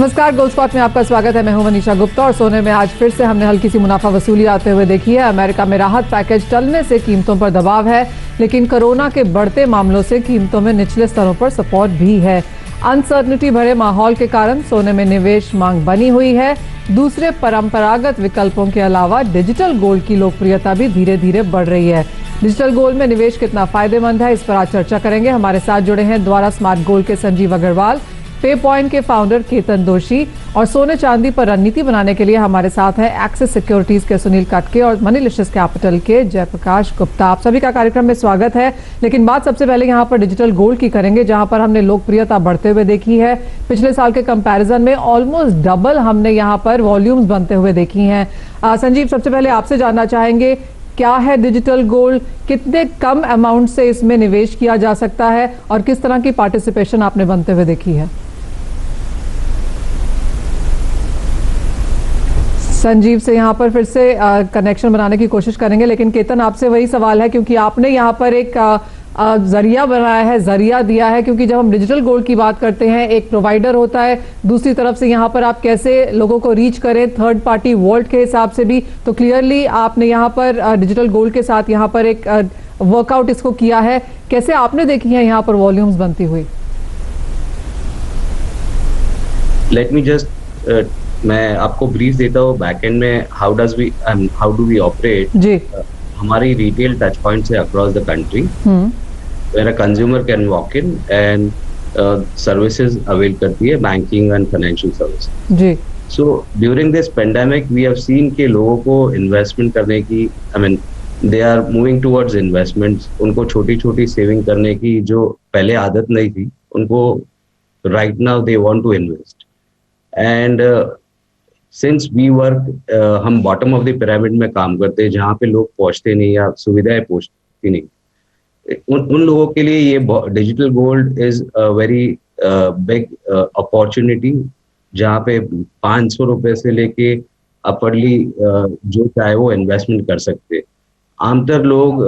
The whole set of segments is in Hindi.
नमस्कार, गोल्ड स्पॉट में आपका स्वागत है। मैं हूं मनीषा गुप्ता और सोने में आज फिर से हमने हल्की सी मुनाफा वसूली आते हुए देखी है। अमेरिका में राहत पैकेज टलने से कीमतों पर दबाव है, लेकिन कोरोना के बढ़ते मामलों से कीमतों में निचले स्तरों पर सपोर्ट भी है। अनसर्टनिटी भरे माहौल के कारण सोने में निवेश मांग बनी हुई है। दूसरे परंपरागत विकल्पों के अलावा डिजिटल गोल्ड की लोकप्रियता भी धीरे धीरे बढ़ रही है। डिजिटल गोल्ड में निवेश कितना फायदेमंद है, इस पर आज चर्चा करेंगे। हमारे साथ जुड़े हैं द्वारा स्मार्ट गोल्ड के संजीव अग्रवाल, पे पॉइंट के फाउंडर केतन दोषी और सोने चांदी पर रणनीति बनाने के लिए हमारे साथ है एक्सिस सिक्योरिटीज के सुनील कटके और मनीलिशियस कैपिटल के जयप्रकाश गुप्ता। आप सभी का कार्यक्रम में स्वागत है। लेकिन बात सबसे पहले यहाँ पर डिजिटल गोल्ड की करेंगे, जहां पर हमने लोकप्रियता बढ़ते हुए देखी है। पिछले साल के कंपैरिजन में ऑलमोस्ट डबल हमने यहाँ पर वॉल्यूम्स बनते हुए देखी हैं। संजीव, सबसे पहले आपसे जानना चाहेंगे, क्या है डिजिटल गोल्ड, कितने कम अमाउंट से इसमें निवेश किया जा सकता है और किस तरह की पार्टिसिपेशन आपने बनते हुए देखी है? संजीव से यहाँ पर फिर से कनेक्शन बनाने की कोशिश करेंगे, लेकिन केतन आपसे वही सवाल है, क्योंकि आपने यहाँ पर एक जरिया बनाया है, जरिया दिया है। क्योंकि जब हम डिजिटल गोल्ड की बात करते हैं, एक प्रोवाइडर होता है, दूसरी तरफ से यहाँ पर आप कैसे लोगों को रीच करें थर्ड पार्टी वॉलेट के हिसाब से भी, तो क्लियरली आपने यहाँ पर डिजिटल गोल्ड के साथ यहाँ पर एक वर्कआउट इसको किया है। कैसे आपने देखी है यहाँ पर वॉल्यूम्स बनती हुई? लेट मी जस्ट मैं आपको ब्रीफ देता हूँ बैकएंड में हाउ डू वी ऑपरेट जी। हमारी रिटेल टच पॉइंट्स है across the country, where a consumer can walk in and services avail करती है, बैंकिंग एंड फाइनेंशियल सर्विसेज जी। So during this pandemic we have seen के लोगों को इन्वेस्टमेंट करने की, they are moving towards investments. उनको छोटी छोटी सेविंग करने की जो पहले आदत नहीं थी, उनको right now they want to invest. And since we work, हम बॉटम ऑफ द पिरामिड में काम करते हैं, जहाँ पे लोग पहुंचते नहीं या सुविधाएं पहुंचती नहीं। उन लोगों के लिए ये digital gold is a very big opportunity, जहाँ पे 500 रुपए से लेके अपरली जो चाहे वो इन्वेस्टमेंट कर सकते। आमतौर लोग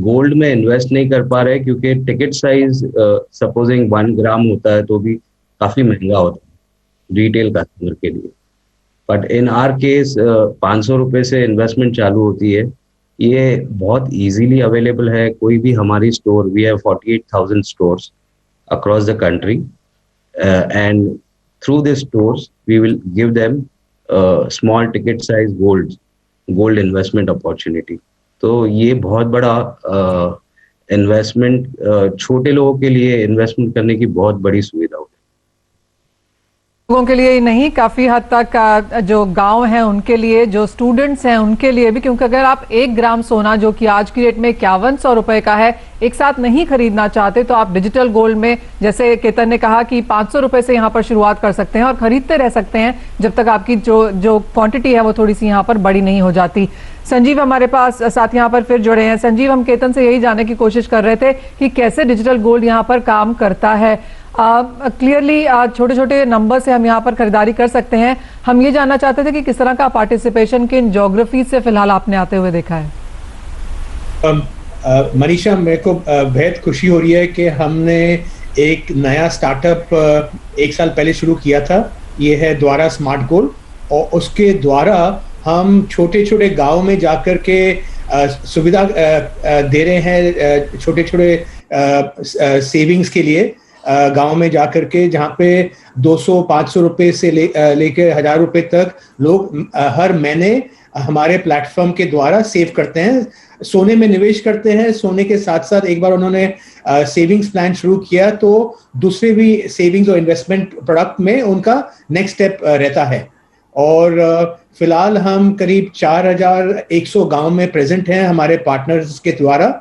गोल्ड में इन्वेस्ट नहीं कर पा रहे क्योंकि टिकट साइज सपोजिंग 1 ग्राम होता है तो भी काफी महंगा होता है रिटेल कस्टमर के लिए। बट इन आर केस 500 रुपए से इन्वेस्टमेंट चालू होती है। ये बहुत इजीली अवेलेबल है। कोई भी हमारी store, we have 48,000 stores across the country and through this stores we will give them small ticket size gold investment opportunity. तो ये बहुत बड़ा इन्वेस्टमेंट, छोटे लोगों के लिए इन्वेस्टमेंट करने की बहुत बड़ी सुविधा होगी। लोगों के लिए ही नहीं, काफी हद तक जो गांव हैं उनके लिए, जो स्टूडेंट्स हैं उनके लिए भी। क्योंकि अगर आप 1 ग्राम सोना, जो कि आज की डेट में 5100 रुपए का है, एक साथ नहीं खरीदना चाहते, तो आप डिजिटल गोल्ड में, जैसे केतन ने कहा कि 500 रुपए से यहाँ पर शुरुआत कर सकते हैं और खरीदते रह सकते हैं जब तक आपकी जो क्वांटिटी है वो थोड़ी सी यहाँ पर बड़ी नहीं हो जाती। संजीव हमारे पास साथ यहाँ पर फिर जुड़े हैं। संजीव, हम केतन से यही जानने की कोशिश कर रहे थे कि कैसे डिजिटल गोल्ड यहाँ पर काम करता है। क्लियरली छोटे छोटे नंबर से हम यहाँ पर खरीदारी कर सकते हैं। हम ये जानना चाहते थे कि किस तरह का पार्टिसिपेशन किन ज्योग्राफी से फिलहाल आपने आते हुए देखा है? मनीषा, मेरे को बेहद खुशी हो रही है कि हमने एक नया स्टार्टअप 1 साल पहले शुरू किया था। ये है द्वारा स्मार्ट गोल्ड, और उसके द्वारा हम छोटे छोटे गाँव में जाकर के सुविधा दे रहे हैं, छोटे छोटे सेविंग्स के लिए गांव में जाकर के, जहाँ पे 200-500 रुपए से लेकर 1000 रुपए तक लोग हर महीने हमारे प्लेटफॉर्म के द्वारा सेव करते हैं, सोने में निवेश करते हैं। सोने के साथ साथ एक बार उन्होंने सेविंग्स प्लान शुरू किया तो दूसरे भी सेविंग्स और इन्वेस्टमेंट प्रोडक्ट में उनका नेक्स्ट स्टेप रहता है। और फिलहाल हम करीब 4100 गांव में प्रेजेंट हैं हमारे पार्टनर्स के द्वारा।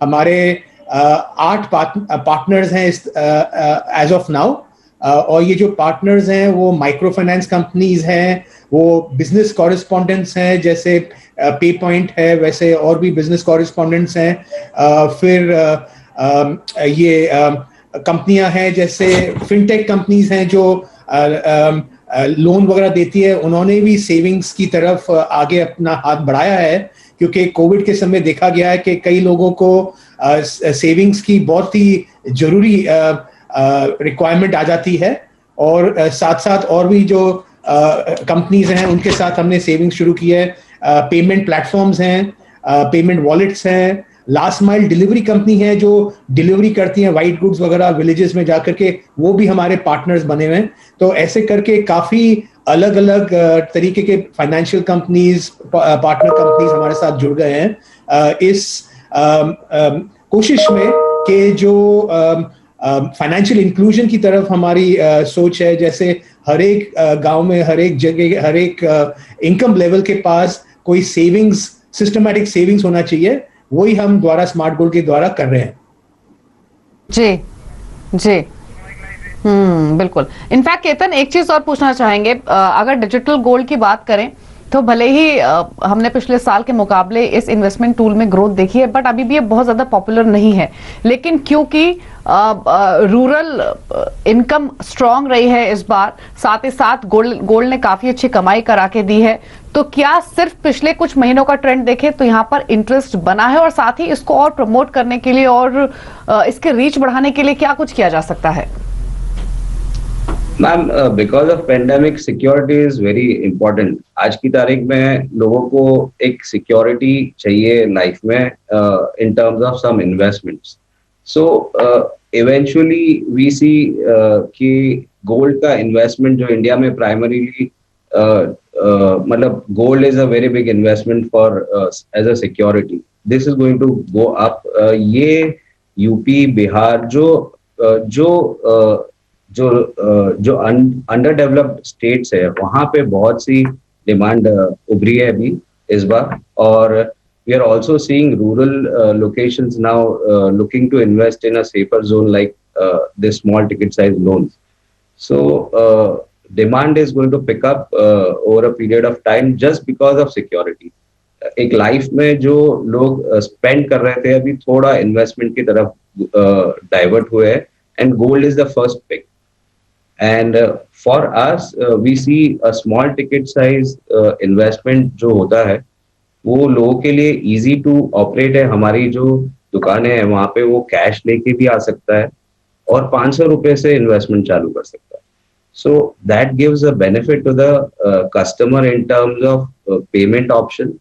हमारे 8 पार्टनर्स हैं एज ऑफ नाउ, और ये जो पार्टनर्स हैं वो माइक्रो फाइनेंस कंपनीज हैं, वो बिजनेस कॉरेस्पॉन्डेंट्स हैं, जैसे पे पॉइंट है, वैसे और भी बिजनेस कॉरेस्पॉन्डेंट्स हैं। फिर ये कंपनियां हैं जैसे फिनटेक कंपनीज हैं जो लोन वगैरह देती है। उन्होंने भी सेविंग्स की तरफ आगे अपना हाथ बढ़ाया है, क्योंकि कोविड के समय देखा गया है कि कई लोगों को सेविंग्स की बहुत ही जरूरी रिक्वायरमेंट आ जाती है। और साथ साथ और भी जो कंपनीज हैं उनके साथ हमने सेविंग शुरू की है। पेमेंट प्लेटफॉर्म्स हैं, पेमेंट वॉलेट्स हैं, लास्ट माइल डिलीवरी कंपनी है जो डिलीवरी करती हैं वाइट गुड्स वगैरह विलेजेस में जाकर के, वो भी हमारे पार्टनर्स बने हुए हैं। तो ऐसे करके काफी अलग अलग तरीके के फाइनेंशियल कंपनीज, पार्टनर कंपनीज हमारे साथ जुड़ गए हैं इस कोशिश में कि जो फाइनेंशियल इंक्लूजन की तरफ हमारी सोच है। जैसे हर एक गांव में, हर एक जगह, हर एक इनकम लेवल के पास कोई सेविंग्स, सिस्टमैटिक सेविंग्स होना चाहिए, वही हम द्वारा स्मार्ट गोल्ड के द्वारा कर रहे हैं। जी जी, बिल्कुल। इनफैक्ट केतन, एक चीज और पूछना चाहेंगे, अगर डिजिटल गोल्ड की बात करें तो भले ही हमने पिछले साल के मुकाबले इस इन्वेस्टमेंट टूल में ग्रोथ देखी है, बट अभी भी ये बहुत ज्यादा पॉपुलर नहीं है। लेकिन क्योंकि रूरल इनकम स्ट्रांग रही है इस बार, साथ ही साथ गोल्ड ने काफी अच्छी कमाई करा के दी है, तो क्या सिर्फ पिछले कुछ महीनों का ट्रेंड देखें तो यहाँ पर इंटरेस्ट बना है, और साथ ही इसको और प्रमोट करने के लिए और इसके रीच बढ़ाने के लिए क्या कुछ किया जा सकता है? Ma'am, because of pandemic security is very important. आज की तारीख में लोगों को एक सिक्योरिटी चाहिए लाइफ में in terms of some investments. So eventually we see कि गोल्ड का इन्वेस्टमेंट जो इंडिया में प्राइमरीली मतलब gold is a very big investment for as a security, this is going to go up. ये यूपी, बिहार जो अंडर डेवलप्ड स्टेट्स है, वहां पे बहुत सी डिमांड उभरी है अभी इस बार। और we are also seeing rural locations now looking to invest in a safer zone like this small ticket size loans. So demand is going to pick up over a period of time just because of security. एक लाइफ में जो लोग स्पेंड कर रहे थे अभी थोड़ा इन्वेस्टमेंट की तरफ डाइवर्ट हुए हैं, and gold is the first pick. And for us we see a small ticket size investment जो होता है वो लोगों के लिए इजी टू ऑपरेट है। हमारी जो दुकानें हैं वहां पे वो कैश लेके भी आ सकता है और 500 रुपए से इन्वेस्टमेंट चालू कर सकता है। So that gives a benefit to the customer in terms of payment option.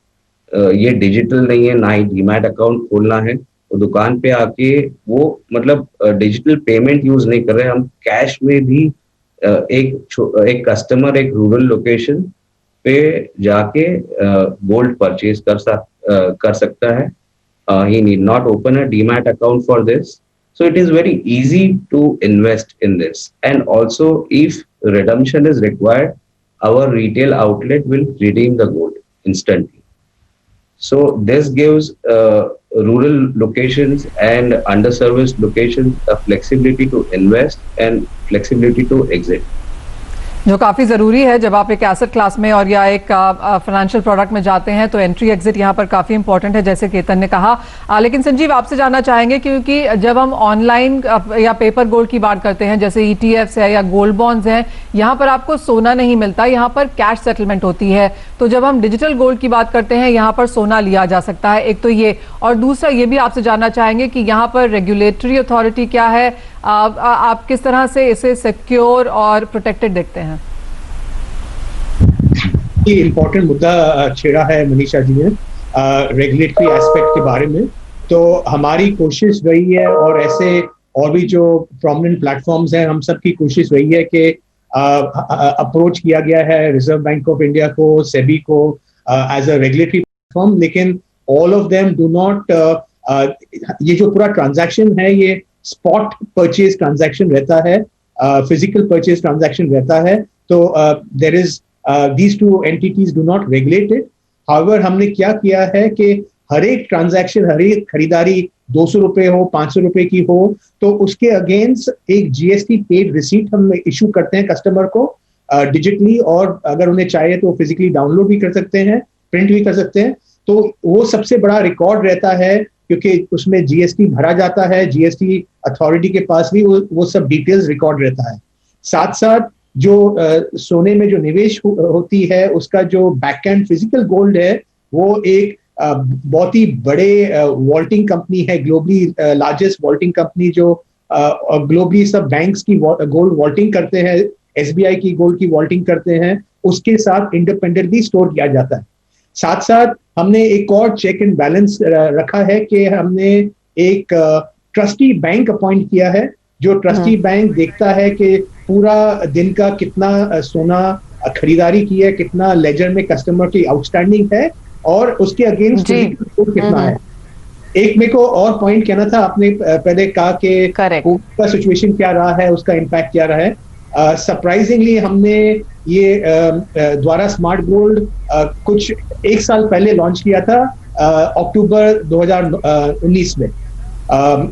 ये डिजिटल नहीं है, ना ही डीमैट अकाउंट खोलना है, तो दुकान पे आके वो मतलब डिजिटल पेमेंट यूज नहीं कर रहे, हम कैश में भी एक कस्टमर एक रूरल लोकेशन पे जाके गोल्ड परचेज कर सकता है। He need not open a demat account for this. So it is very easy to invest in this. And also, if redemption is required, our retail outlet will redeem the gold instantly. So this gives rural locations and underserviced locations a flexibility to invest and flexibility to exit. जो काफ़ी ज़रूरी है जब आप एक एसेट क्लास में और या एक फाइनेंशियल प्रोडक्ट में जाते हैं, तो एंट्री एग्जिट यहाँ पर काफ़ी इंपॉर्टेंट है, जैसे केतन ने कहा। लेकिन संजीव, आपसे जानना चाहेंगे, क्योंकि जब हम ऑनलाइन या पेपर गोल्ड की बात करते हैं, जैसे ETFs है या गोल्ड बॉन्ड्स हैं, यहाँ पर आपको सोना नहीं मिलता, यहाँ पर कैश सेटलमेंट होती है। तो जब हम डिजिटल गोल्ड की बात करते हैं, यहाँ पर सोना लिया जा सकता है, एक तो ये, और दूसरा ये भी आपसे जानना चाहेंगे कि यहाँ पर रेगुलेटरी अथॉरिटी क्या है, आप किस तरह से इसे सिक्योर और प्रोटेक्टेड देखते हैं? ये इम्पोर्टेंट मुद्दा छेड़ा है मनीषा जी ने रेगुलेटरी एस्पेक्ट के बारे में। तो हमारी कोशिश रही है, और ऐसे और भी जो प्रोमिनेंट प्लेटफॉर्म्स हैं, हम सब की कोशिश रही है कि अप्रोच किया गया है रिजर्व बैंक ऑफ इंडिया को, सेबी को एज अ रेगुलेटरी प्लेटफॉर्म, लेकिन all of them do not, ये जो पूरा ट्रांजैक्शन है ये स्पॉट परचेज ट्रांजैक्शन रहता है, फिजिकल परचेज ट्रांजैक्शन रहता है। तो there is these two entities do not regulate it. However, हमने क्या किया है कि हर एक ट्रांजैक्शन, हर एक खरीदारी 200 रुपए हो, 500 रुपए की हो, तो उसके अगेंस्ट एक GST पेड रिसीट हम इशू करते हैं कस्टमर को डिजिटली, और अगर उन्हें चाहिए तो फिजिकली डाउनलोड भी कर सकते हैं, प्रिंट भी कर सकते हैं। तो वो सबसे बड़ा रिकॉर्ड रहता है, क्योंकि उसमें GST भरा जाता है, GST अथॉरिटी के पास भी वो सब डिटेल्स रिकॉर्ड रहता है। साथ साथ जो सोने में जो निवेश होती है, उसका जो बैक एंड फिजिकल गोल्ड है, वो एक बहुत ही बड़े वॉल्टिंग कंपनी है, ग्लोबली लार्जेस्ट वॉल्टिंग कंपनी, जो ग्लोबली सब बैंक्स की गोल्ड वॉल्टिंग करते हैं SBI की गोल्ड की वॉल्टिंग करते हैं, उसके साथ इंडिपेंडेंटली स्टोर किया जाता है। साथ साथ हमने एक और चेक एंड बैलेंस रखा है कि हमने एक ट्रस्टी बैंक अपॉइंट किया है, जो ट्रस्टी बैंक देखता है कि पूरा दिन का कितना सोना खरीदारी की है, कितना लेजर में कस्टमर की आउटस्टैंडिंग है और उसके अगेंस्ट कितना है। एक मेरे को और पॉइंट कहना था, आपने पहले कहा कि कोविड का सिचुएशन क्या रहा है, उसका इम्पैक्ट क्या रहा है। सरप्राइजिंगली हमने ये द्वारा स्मार्ट गोल्ड कुछ एक साल पहले लॉन्च किया था, अक्टूबर 2019 में।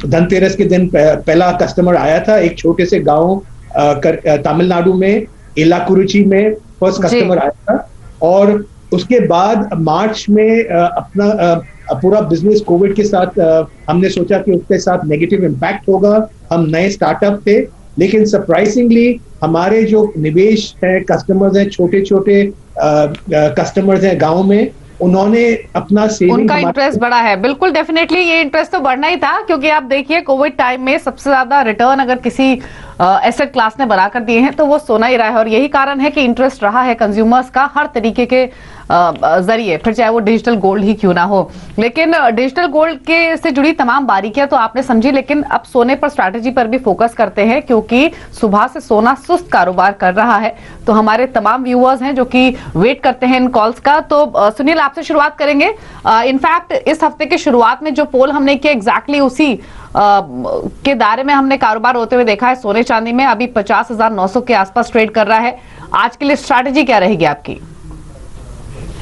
धनतेरस के दिन पहला कस्टमर आया था, एक छोटे से गांव तमिलनाडु में इलाकुरुची में फर्स्ट कस्टमर आया था। और उसके बाद मार्च में अपना पूरा बिजनेस कोविड के साथ हमने सोचा कि उसके साथ नेगेटिव इम्पैक्ट होगा, हम नए स्टार्टअप थे, लेकिन सरप्राइजिंगली हमारे जो निवेश है, कस्टमर्स हैं, छोटे छोटे कस्टमर्स हैं गांव में, उन्होंने अपना सेविंग, उनका इंटरेस्ट बढ़ा है। बिल्कुल, डेफिनेटली ये इंटरेस्ट तो बढ़ना ही था, क्योंकि आप देखिए कोविड टाइम में सबसे ज्यादा रिटर्न अगर किसी एसेट क्लास ने बनाकर दिए हैं तो वो सोना ही रहा है। और यही कारण है कि इंटरेस्ट रहा है कंज्यूमर्स का हर तरीके के जरिए, फिर चाहे वो डिजिटल गोल्ड ही क्यों ना हो। लेकिन डिजिटल गोल्ड के से जुड़ी तमाम बारीकियां तो आपने समझी, लेकिन अब सोने पर स्ट्रैटेजी पर भी फोकस करते हैं, क्योंकि सुबह से सोना सुस्त कारोबार कर रहा है। तो हमारे तमाम व्यूअर्स हैं जो कि वेट करते हैं इन कॉल्स का। तो सुनील, आपसे शुरुआत करेंगे। इनफैक्ट इस हफ्ते की शुरुआत में जो पोल हमने किया एग्जैक्टली उसी के दायरे में हमने कारोबार होते हुए देखा है। सोने चांदी में अभी 50,900 के आसपास ट्रेड कर रहा है। आज के लिए स्ट्रैटेजी क्या रहेगी आपकी?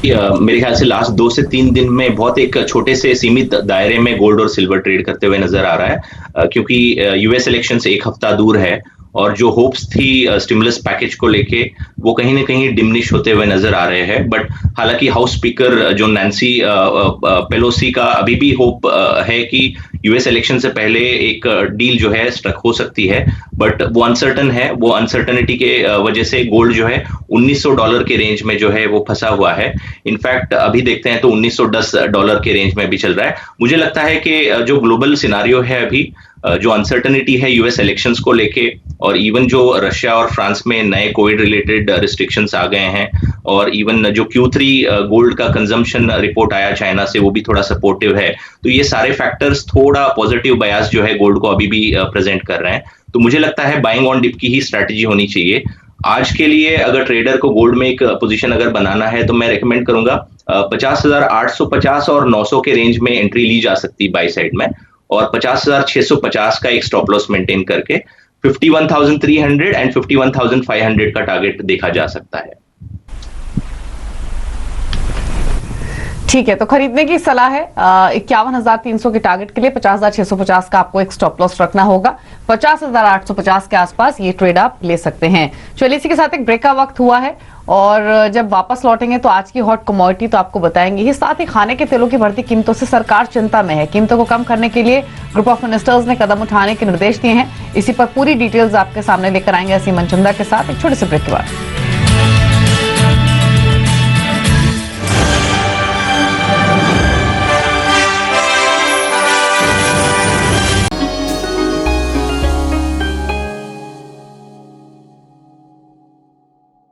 मेरे ख्याल से लास्ट 2 से 3 दिन में बहुत एक छोटे से सीमित दायरे में गोल्ड और सिल्वर ट्रेड करते हुए नजर आ रहा है, क्योंकि यूएस इलेक्शन से एक हफ्ता दूर है और जो होप्स थी स्टिमुलस पैकेज को लेके वो कहीं ना कहीं डिमिनिश होते हुए नजर आ रहे हैं। बट हालांकि हाउस स्पीकर जो नैंसी पेलोसी का अभी भी होप है कि यूएस इलेक्शन से पहले एक डील जो है स्ट्रक हो सकती है, बट वो अनसर्टन है। वो अनसर्टनिटी के वजह से गोल्ड जो है $1900 के रेंज में जो है वो फंसा हुआ है। इनफैक्ट अभी देखते हैं तो $1910 के रेंज में भी चल रहा है। मुझे लगता है कि जो ग्लोबल सिनारियो है अभी, जो अनसर्टनिटी है यूएस इलेक्शंस को लेके, और इवन जो रशिया और फ्रांस में नए कोविड रिलेटेड रिस्ट्रिक्शंस आ गए हैं, और इवन जो Q3 गोल्ड का कंजम्पशन रिपोर्ट आया चाइना से, वो भी थोड़ा सपोर्टिव है। तो ये सारे फैक्टर्स थोड़ा पॉजिटिव बयास जो है गोल्ड को अभी भी प्रेजेंट कर रहे हैं। तो मुझे लगता है बाइंग ऑन डिप की ही स्ट्रैटेजी होनी चाहिए आज के लिए। अगर ट्रेडर को गोल्ड में एक पोजीशन अगर बनाना है तो मैं रेकमेंड करूंगा 50,850 और 900 के रेंज में एंट्री ली जा सकती है बाई साइड में, और 50,650 का एक स्टॉप लॉस मेंटेन करके 51,300 एंड 51,500 का टारगेट देखा जा सकता है। ठीक है, तो खरीदने की सलाह है 51,300 के टारगेट के लिए 50,650 का आपको एक स्टॉप लॉस रखना होगा। 50,850 के आसपास ये ट्रेड आप ले सकते हैं। चलिए, इसी के साथ एक ब्रेक का वक्त हुआ है और जब वापस लौटेंगे तो आज की हॉट कमोडिटी तो आपको बताएंगे ही, साथ ही खाने के तेलों की बढ़ती कीमतों से सरकार चिंता में है। कीमतों को कम करने के लिए ग्रुप ऑफ मिनिस्टर्स ने कदम उठाने के निर्देश दिए हैं। इसी पर पूरी डिटेल्स आपके सामने लेकर आएंगे असीम मनचंदा के साथ एक छोटे से ब्रेक के बाद।